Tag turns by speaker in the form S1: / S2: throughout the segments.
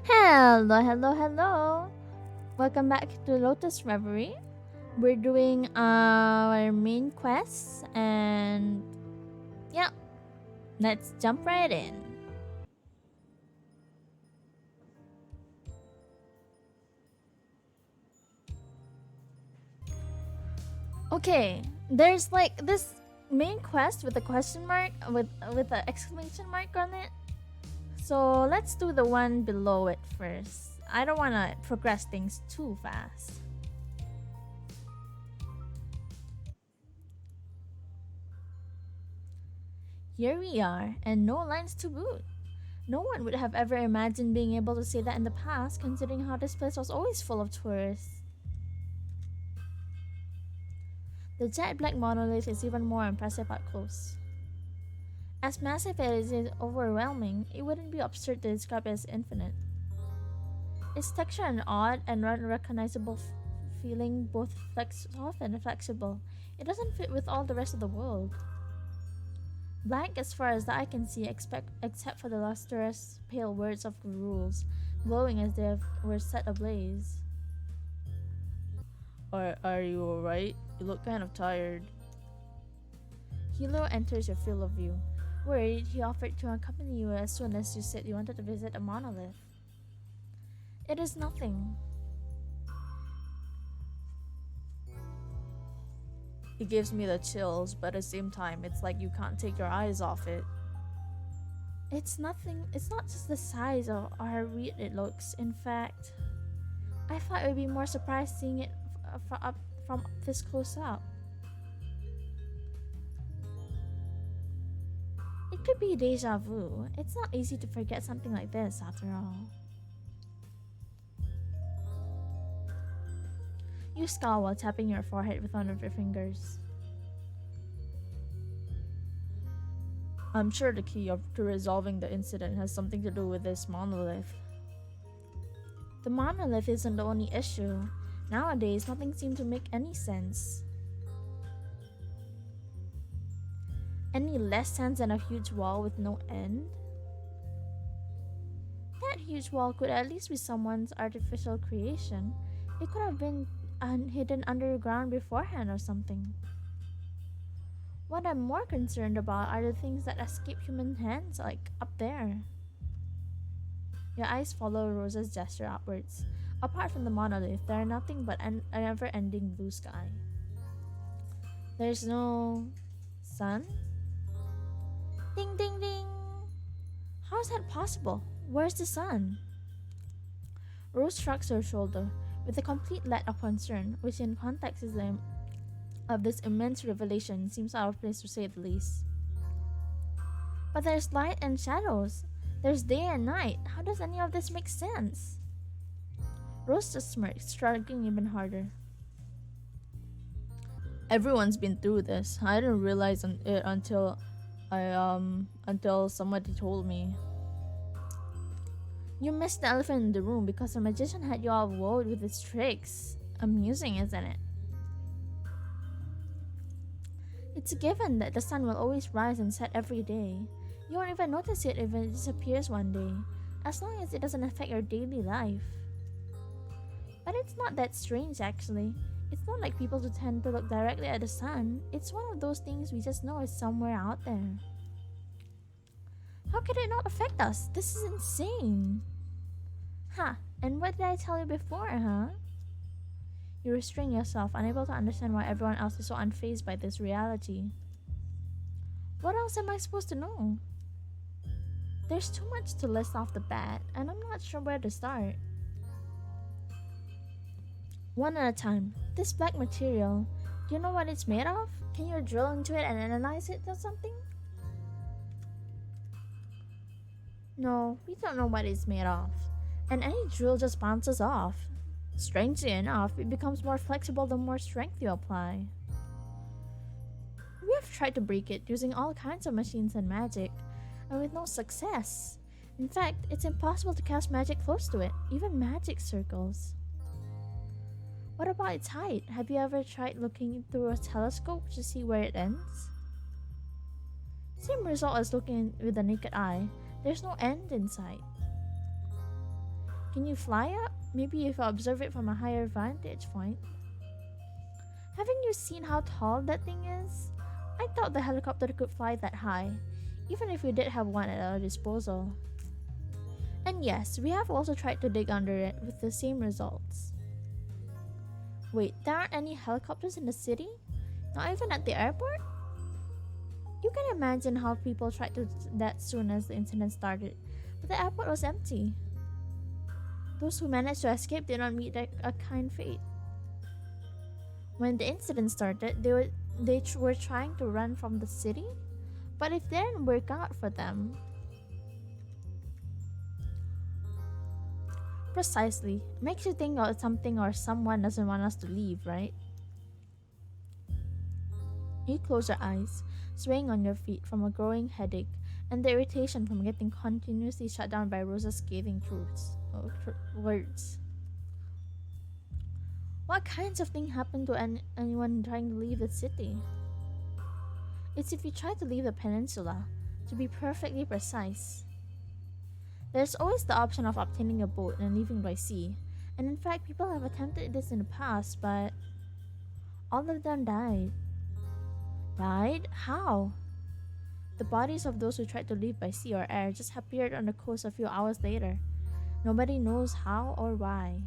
S1: Hello, hello, hello. Welcome back to Lotus Reverie. We're doing our main quest and yeah, let's jump right in. Okay, there's like this main quest with a question mark with an exclamation mark on it. So let's do the one below it first. I don't want to progress things too fast. Here we are, and no lines to boot. No one would have ever imagined being able to say that in the past, considering how this place was always full of tourists. The jet black monolith is even more impressive up close. As massive as it is overwhelming, it wouldn't be absurd to describe it as infinite. Its texture an odd and unrecognizable feeling, both soft and flexible. It doesn't fit with all the rest of the world. Blank as far as the eye can see, except for the lustrous, pale words of the rules, glowing as they were set ablaze. Are you alright? You look kind of tired. Hilo enters your field of view. Worried, he offered to accompany you as soon as you said you wanted to visit a monolith. It is nothing. It gives me the chills, but at the same time, it's like you can't take your eyes off it. It's nothing. It's not just the size or how weird it looks. In fact, I thought I would be more surprised seeing it from this close up. It could be deja vu. It's not easy to forget something like this, after all. You scowl while tapping your forehead with one of your fingers. I'm sure the key to resolving the incident has something to do with this monolith. The monolith isn't the only issue. Nowadays, nothing seems to make any sense. Any less sense than a huge wall with no end? That huge wall could at least be someone's artificial creation. It could have been hidden underground beforehand or something. What I'm more concerned about are the things that escape human hands, like up there. Your eyes follow Rosa's gesture upwards. Apart from the monolith, there are nothing but a never-ending blue sky. There's no sun? Ding ding ding! How is that possible? Where's the sun? Rose shrugs her shoulder with a complete lack of concern, which in context of this immense revelation seems out of place to say the least. But there's light and shadows. There's day and night. How does any of this make sense? Rose just smirked, struggling even harder. Everyone's been through this. I didn't realize it until somebody told me. You missed the elephant in the room because the magician had you all wowed with his tricks. Amusing, isn't it? It's a given that the sun will always rise and set every day. You won't even notice it if it disappears one day, as long as it doesn't affect your daily life. But it's not that strange, actually. It's not like people who tend to look directly at the sun. It's one of those things we just know is somewhere out there. How could it not affect us? This is insane. And what did I tell you before, huh? You restrain yourself, unable to understand why everyone else is so unfazed by this reality. What else am I supposed to know? There's too much to list off the bat, and I'm not sure where to start. One at a time. This black material, do you know what it's made of? Can you drill into it and analyze it or something? No, we don't know what it's made of. And any drill just bounces off. Strangely enough, it becomes more flexible the more strength you apply. We have tried to break it using all kinds of machines and magic, and with no success. In fact, it's impossible to cast magic close to it, even magic circles. What about its height? Have you ever tried looking through a telescope to see where it ends? Same result as looking with the naked eye. There's no end in sight. Can you fly up? Maybe if I observe it from a higher vantage point. Haven't you seen how tall that thing is? I thought the helicopter could fly that high, even if we did have one at our disposal. And yes, we have also tried to dig under it with the same results. Wait, there aren't any helicopters in the city? Not even at the airport? You can imagine how people tried to that soon as the incident started, but the airport was empty. Those who managed to escape did not meet a kind fate. When the incident started, they were trying to run from the city, but it didn't work out for them. Precisely. Makes you think of something or someone doesn't want us to leave, right? You close your eyes, swaying on your feet from a growing headache and the irritation from getting continuously shut down by Rosa's scathing words. What kinds of things happen to anyone trying to leave the city? It's if you try to leave the peninsula, to be perfectly precise. There's always the option of obtaining a boat and leaving by sea, and in fact people have attempted this in the past, but all of them died. Died? How? The bodies of those who tried to leave by sea or air just appeared on the coast a few hours later. Nobody knows how or why.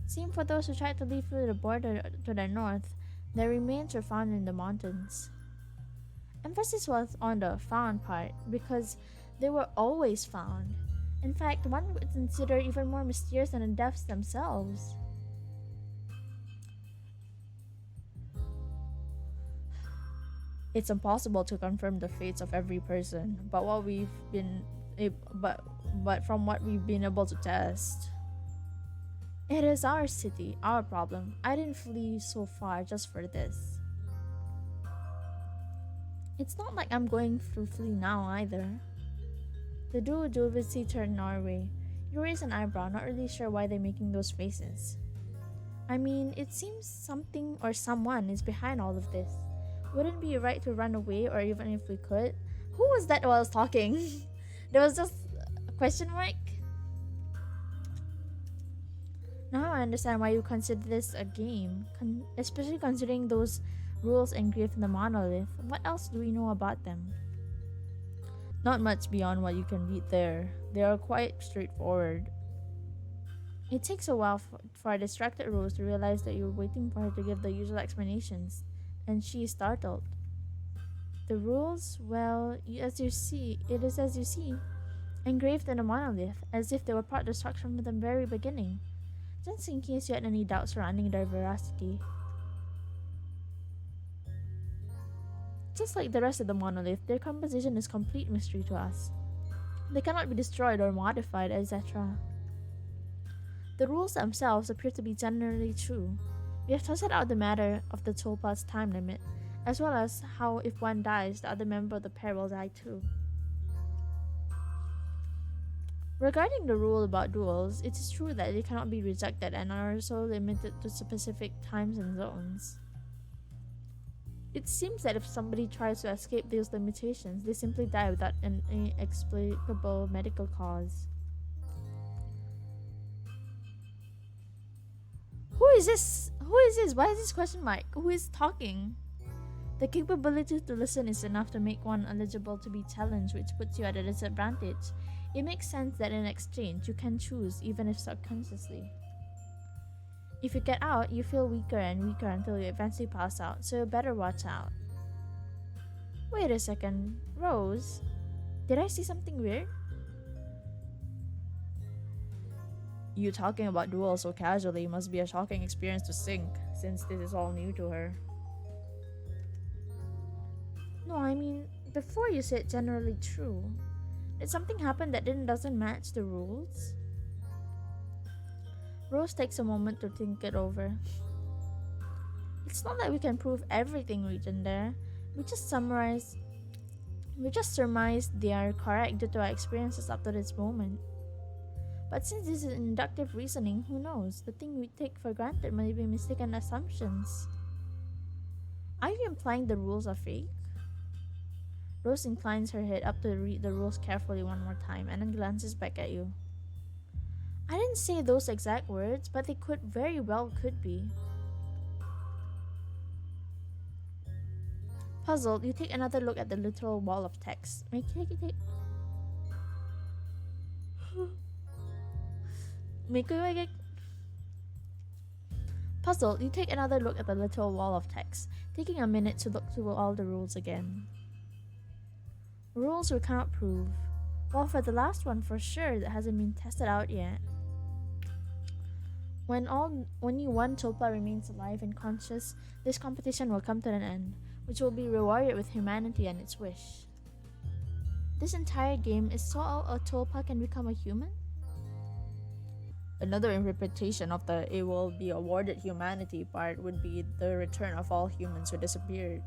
S1: Same for those who tried to leave through the border to the north. Their remains were found in the mountains. Emphasis was on the found part because they were always found. In fact, one would consider even more mysterious than the deaths themselves. It's impossible to confirm the fates of every person, but from what we've been able to test. It is our city, our problem. I didn't flee so far just for this. It's not like I'm going to flee now either. The duo dubiously turned our way. You raised an eyebrow, not really sure why they're making those faces. I mean, it seems something or someone is behind all of this. Wouldn't it be right to run away, or even if we could? Who was that while I was talking? There was just a question mark? Now I understand why you consider this a game, especially considering those rules engraved in the monolith. What else do we know about them? Not much beyond what you can read there. They are quite straightforward. It takes a while for a distracted Rose to realize that you're waiting for her to give the usual explanations, and she is startled. The rules, well, as you see, engraved in the monolith, as if they were part of the structure from the very beginning, just in case you had any doubts surrounding their veracity. Just like the rest of the monolith, their composition is complete mystery to us. They cannot be destroyed or modified, etc. The rules themselves appear to be generally true. We have tested out the matter of the Tulpa's time limit, as well as how if one dies, the other member of the pair will die too. Regarding the rule about duels, it is true that they cannot be rejected and are so limited to specific times and zones. It seems that if somebody tries to escape those limitations, they simply die without any explicable medical cause. Who is this? Why is this question mark? Who is talking? The capability to listen is enough to make one eligible to be challenged, which puts you at a disadvantage. It makes sense that in exchange, you can choose, even if subconsciously. If you get out, you feel weaker and weaker until you eventually pass out, so you better watch out. Wait a second, Rose? Did I see something weird? You talking about duels so casually must be a shocking experience to Sync, since this is all new to her. No, I mean, before you said generally true. Did something happen that doesn't match the rules? Rose takes a moment to think it over. It's not that we can prove everything written there. We just surmise they are correct due to our experiences up to this moment. But since this is inductive reasoning, who knows? The thing we take for granted may be mistaken assumptions. Are you implying the rules are fake? Rose inclines her head up to read the rules carefully one more time and then glances back at you. didn't say those exact words, but they could very well could be. Puzzled, you take another look at the literal wall of text. Make it Puzzled, you take another look at the literal wall of text, taking a minute to look through all the rules again. Rules we cannot prove. Well, for the last one, for sure, that hasn't been tested out yet. When only one Tulpa remains alive and conscious, this competition will come to an end, which will be rewarded with humanity and its wish. This entire game is so a Tulpa can become a human? Another interpretation of the it will be awarded humanity part would be the return of all humans who disappeared.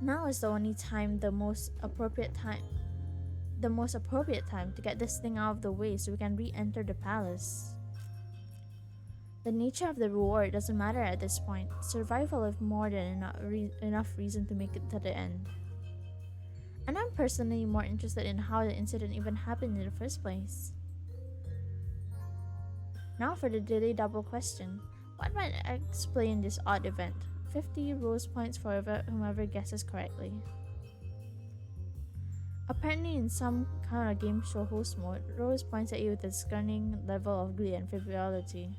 S1: Now is the only time, the most appropriate time to get this thing out of the way so we can re-enter the palace. The nature of the reward doesn't matter at this point. Survival is more than enough reason to make it to the end. And I'm personally more interested in how the incident even happened in the first place. Now for the daily double question. What might explain this odd event? 50 rose points for whomever guesses correctly. Apparently in some kind of game show host mode, Rose points at you with a stunning level of glee and frivolity.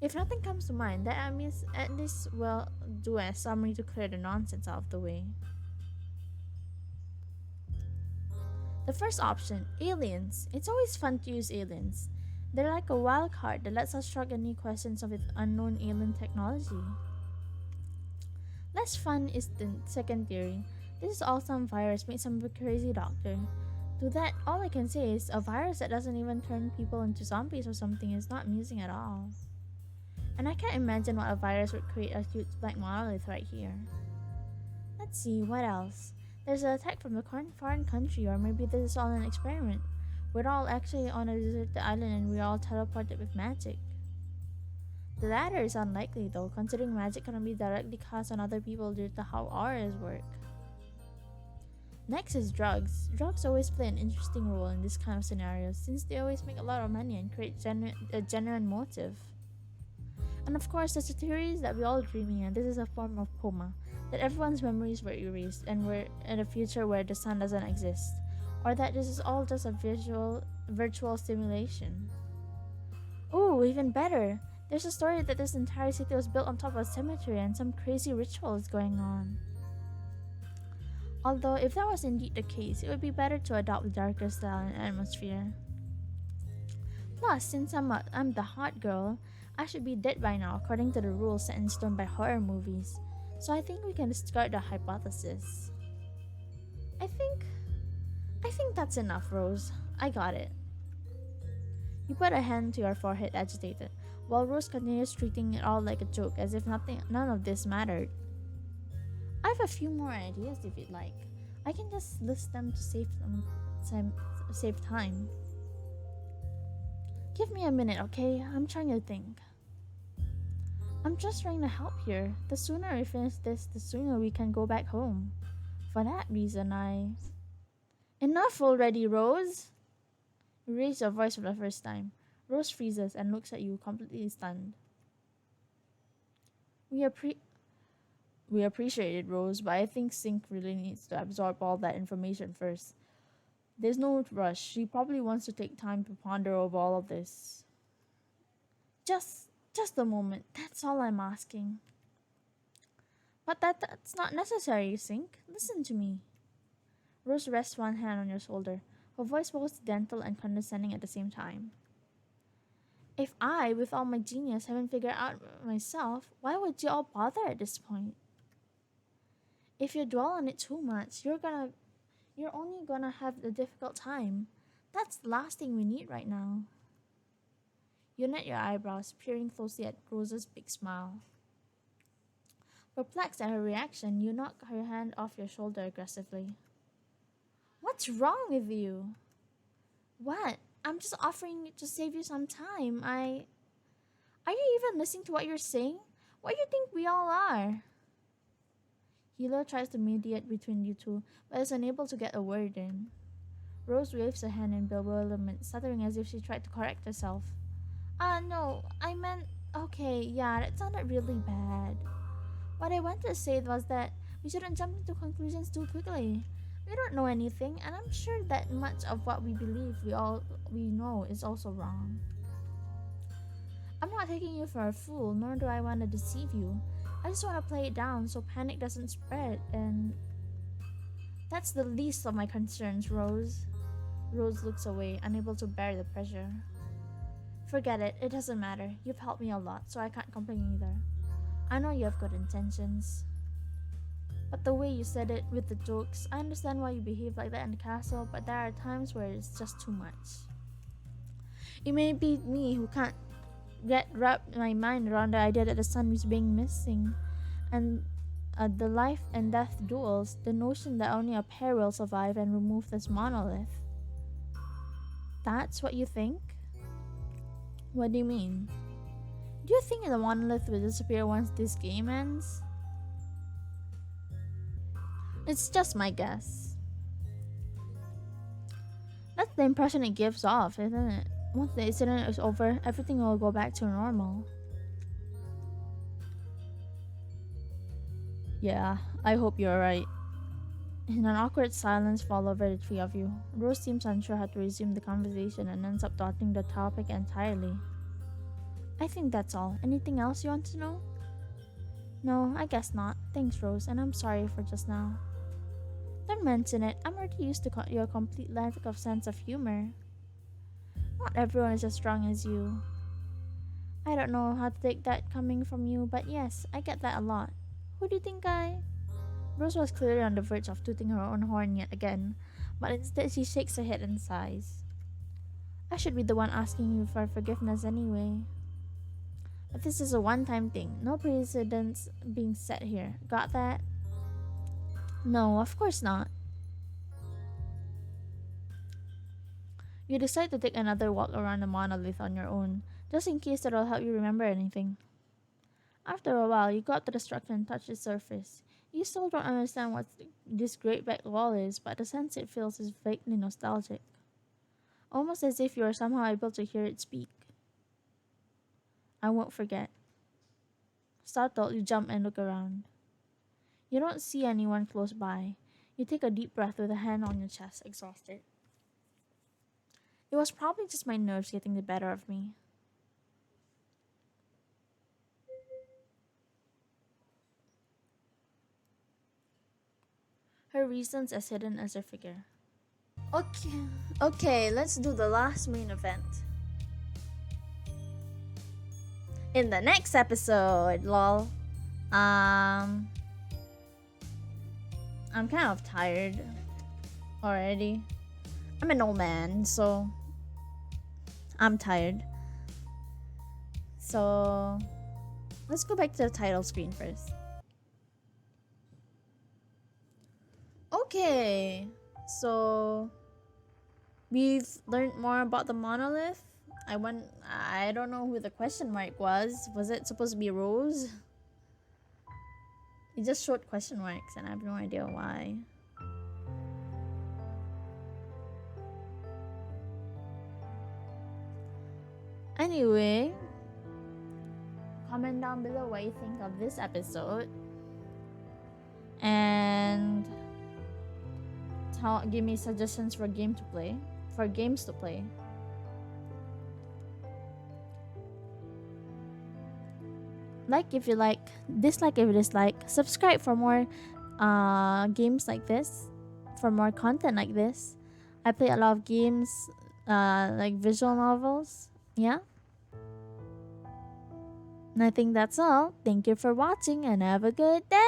S1: If nothing comes to mind, that means at least we'll do a summary to clear the nonsense out of the way. The first option, aliens. It's always fun to use aliens. They're like a wild card that lets us shrug any questions of its unknown alien technology. Less fun is the second theory. This is all some virus made some crazy doctor. To that, all I can say is a virus that doesn't even turn people into zombies or something is not amusing at all. And I can't imagine what a virus would create a huge black monolith right here. Let's see, what else? There's an attack from a foreign country, or maybe this is all an experiment. We're all actually on a deserted island and we're all teleported with magic. The latter is unlikely though, considering magic cannot be directly cast on other people due to how auras work. Next is drugs. Drugs always play an interesting role in this kind of scenarios since they always make a lot of money and create a genuine motive. And of course, there's the theories that we're all dreaming and this is a form of coma, that everyone's memories were erased and we're in a future where the sun doesn't exist, or that this is all just a virtual simulation. Ooh, even better! There's a story that this entire city was built on top of a cemetery and some crazy ritual is going on. Although, if that was indeed the case, it would be better to adopt the darker style and atmosphere. Plus, since I'm the hot girl, I should be dead by now according to the rules set in stone by horror movies. So I think we can discard the hypothesis. I think that's enough, Rose. I got it. You put a hand to your forehead, agitated, while Rose continues treating it all like a joke as if none of this mattered. I have a few more ideas if you'd like. I can just list them to save time. Give me a minute, okay? I'm trying to think. I'm just trying to help here. The sooner we finish this, the sooner we can go back home. For that reason, Enough already, Rose! You raise your voice for the first time. Rose freezes and looks at you, completely stunned. We appreciate it, Rose, but I think Sync really needs to absorb all that information first. There's no rush. She probably wants to take time to ponder over all of this. Just a moment. That's all I'm asking. But that's not necessary, Sync. Listen to me. Rose rests one hand on your shoulder, her voice both gentle and condescending at the same time. If I, with all my genius, haven't figured out myself, why would you all bother at this point? If you dwell on it too much, you're only gonna have a difficult time. That's the last thing we need right now. You knit your eyebrows, peering closely at Rose's big smile. Perplexed at her reaction, you knock her hand off your shoulder aggressively. What's wrong with you? What? I'm just offering to save you some time. Are you even listening to what you're saying? What do you think we all are? Hilo tries to mediate between you two, but is unable to get a word in. Rose waves her hand in bewilderment, stuttering as if she tried to correct herself. No, I meant. Okay, yeah, that sounded really bad. What I wanted to say was that we shouldn't jump into conclusions too quickly. We don't know anything, and I'm sure that much of what we believe we know is also wrong. I'm not taking you for a fool, nor do I want to deceive you. I just want to play it down so panic doesn't spread, and that's the least of my concerns, Rose. Rose looks away, unable to bear the pressure. Forget it, it doesn't matter. You've helped me a lot, so I can't complain either. I know you have good intentions. But the way you said it with the jokes, I understand why you behave like that in the castle, but there are times where it's just too much. It may be me who can't wrap my mind around the idea that the sun is being missing, and the life and death duels, the notion that only a pair will survive and remove this monolith. That's what you think? What do you mean? Do you think the monolith will disappear once this game ends? It's just my guess. That's the impression it gives off, isn't it? Once the incident is over, everything will go back to normal. Yeah, I hope you're right. And an awkward silence followed over the three of you. Rose seems unsure how to resume the conversation and ends up dodging the topic entirely. I think that's all. Anything else you want to know? No, I guess not. Thanks, Rose, and I'm sorry for just now. Don't mention it. I'm already used to your complete lack of sense of humor. Not everyone is as strong as you. I don't know how to take that coming from you, but yes, I get that a lot. Who do you think I... Rose was clearly on the verge of tooting her own horn yet again, but instead she shakes her head and sighs. I should be the one asking you for forgiveness anyway. But this is a one-time thing. No precedents being set here. Got that? No, of course not. You decide to take another walk around the monolith on your own, just in case that'll help you remember anything. After a while, you go up to the structure and touch the surface. You still don't understand what this great back wall is, but the sense it feels is vaguely nostalgic. Almost as if you are somehow able to hear it speak. I won't forget. Startled, you jump and look around. You don't see anyone close by. You take a deep breath with a hand on your chest, exhausted. It was probably just my nerves getting the better of me. Her reasons as hidden as her figure. Okay, let's do the last main event. In the next episode, lol. I'm kind of tired already. I'm an old man, so I'm tired. So let's go back to the title screen first. Okay, so we've learned more about the monolith. I don't know who the question mark was. Was it supposed to be Rose? It just showed question marks and I have no idea why. Anyway, comment down below what you think of this episode. And give me suggestions for games to play. Like if you like, dislike if you dislike, subscribe for more games like this, for more content like this. I play a lot of games, like visual novels. Yeah. And I think that's all. Thank you for watching and have a good day.